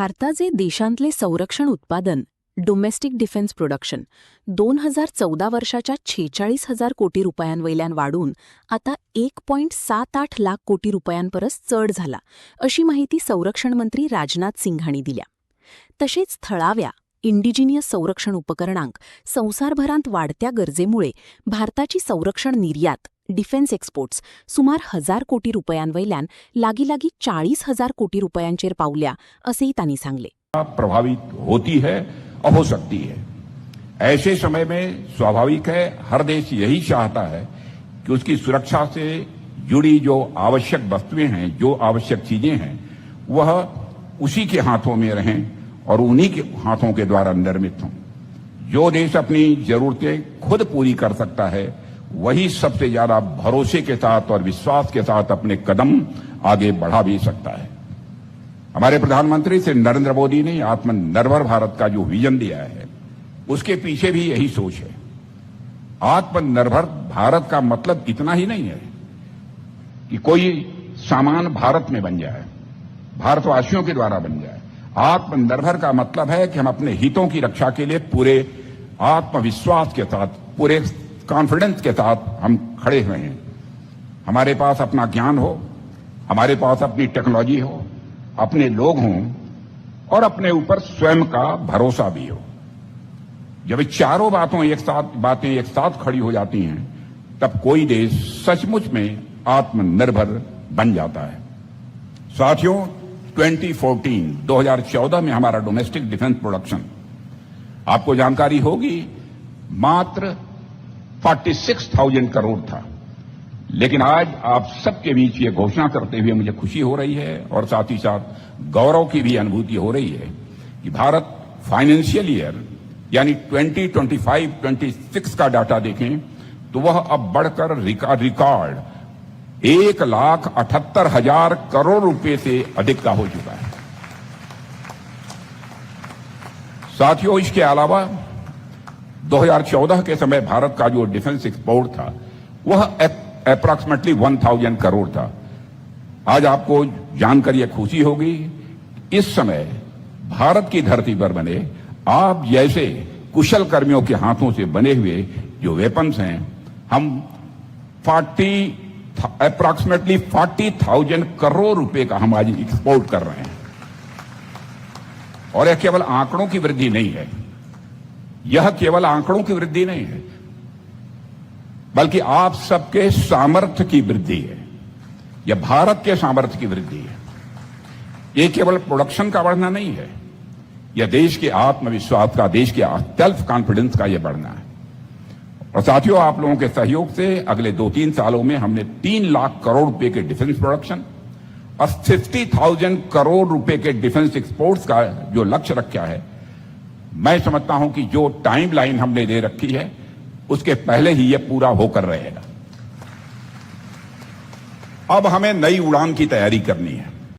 भारताचे देशांतले संरक्षण उत्पादन डोमेस्टिक डिफेन्स प्रोडक्शन 2014 वर्षाच्या 46,000 कोटी रुपयांवयल्यान वाढून आता 1.78 लाख कोटी रुपयांपरस चड झाला अशी माहिती संरक्षण मंत्री राजनाथ सिंग हांणी दिल्या. तशेंच थळाव्या इंडिजिनियस संरक्षण उपकरणांक संवसारभरांत वाढत्या गरजेमुळे भारताची संरक्षण निर्यात डिफेन्स एक्सपोर्ट्स सुमार 1,000 कोटी रुपयांवयल्यान लागीं 40,000 कोटी रुपयांचेर पावल्या असेही तांणी सांगले. प्रभावित होती है और हो सकती है. ऐसे समय में स्वाभाविक है हर देश यही चाहता है कि उसकी सुरक्षा से जुड़ी जो आवश्यक वस्तुएं हैं, जो आवश्यक चीजें हैं, वह उसी के हाथों में रहें और उन्हीं के हाथों के द्वारा निर्मित हों. जो देश अपनी जरूरतें खुद पूरी कर सकता है वही सबसे ज्यादा भरोसे के साथ और विश्वास के साथ अपने कदम आगे बढ़ा भी सकता है. हमारे प्रधानमंत्री श्री नरेंद्र मोदी ने आत्मनिर्भर भारत का जो विजन दिया है उसके पीछे भी यही सोच है. आत्मनिर्भर भारत का मतलब इतना ही नहीं है कि कोई सामान भारत में बन जाए, भारतवासियों के द्वारा बन जाए. आत्मनिर्भर का मतलब है कि हम अपने हितों की रक्षा के लिए पूरे आत्मविश्वास के साथ, पूरे कॉन्फिडेंस के साथ हम खड़े हुए हैं. हमारे पास अपना ज्ञान हो, हमारे पास अपनी टेक्नोलॉजी हो, अपने लोग हों और अपने ऊपर स्वयं का भरोसा भी हो. जब ये चारों बातें एक साथ खड़ी हो जाती हैं तब कोई देश सचमुच में आत्मनिर्भर बन जाता है. साथियों, 2014 में हमारा डोमेस्टिक डिफेंस प्रोडक्शन, आपको जानकारी होगी, मात्र 46,000 करोड़ था. लेकिन आज आप सबके बीच ये घोषणा करते हुए मुझे खुशी हो रही है और साथ ही साथ गौरव की भी अनुभूति हो रही है कि भारत फाइनेंशियल ईयर यानी 2025-26 का डाटा देखें तो वह अब बढ़कर रिकॉर्ड 1,78,000 करोड़ रुपए से अधिक का हो चुका है. साथियों, इसके अलावा 2014 के समय भारत का जो डिफेंस एक्सपोर्ट था वह अप्रॉक्सीमेटली 1,000 करोड़ था. आज आपको जानकर यह खुशी होगी, इस समय भारत की धरती पर बने आप जैसे कुशल कर्मियों के हाथों से बने हुए जो वेपन्स हैं, हम अप्रॉक्सीमेटली 40,000 करोड़ रुपए का हम आज एक्सपोर्ट कर रहे हैं. और यह केवल आंकड़ों की वृद्धि नहीं है, यह केवल आंकड़ों की वृद्धि नहीं है बल्कि आप सबके सामर्थ्य की वृद्धि है. यह भारत के सामर्थ्य की वृद्धि है. यह केवल प्रोडक्शन का बढ़ना नहीं है, यह देश के आत्मविश्वास का, देश के सेल्फ कॉन्फिडेंस का यह बढ़ना है. और साथियों, आप लोगों के सहयोग से अगले 2-3 सालों में हमने 3 लाख करोड़ रुपए के डिफेंस प्रोडक्शन और 50,000 करोड़ रुपए के डिफेंस एक्सपोर्ट्स का जो लक्ष्य रखा है, मैं समझता हूं कि जो टाइम लाइन हमने दे रखी है उसके पहले ही यह पूरा होकर रहेगा. अब हमें नई उड़ान की तैयारी करनी है.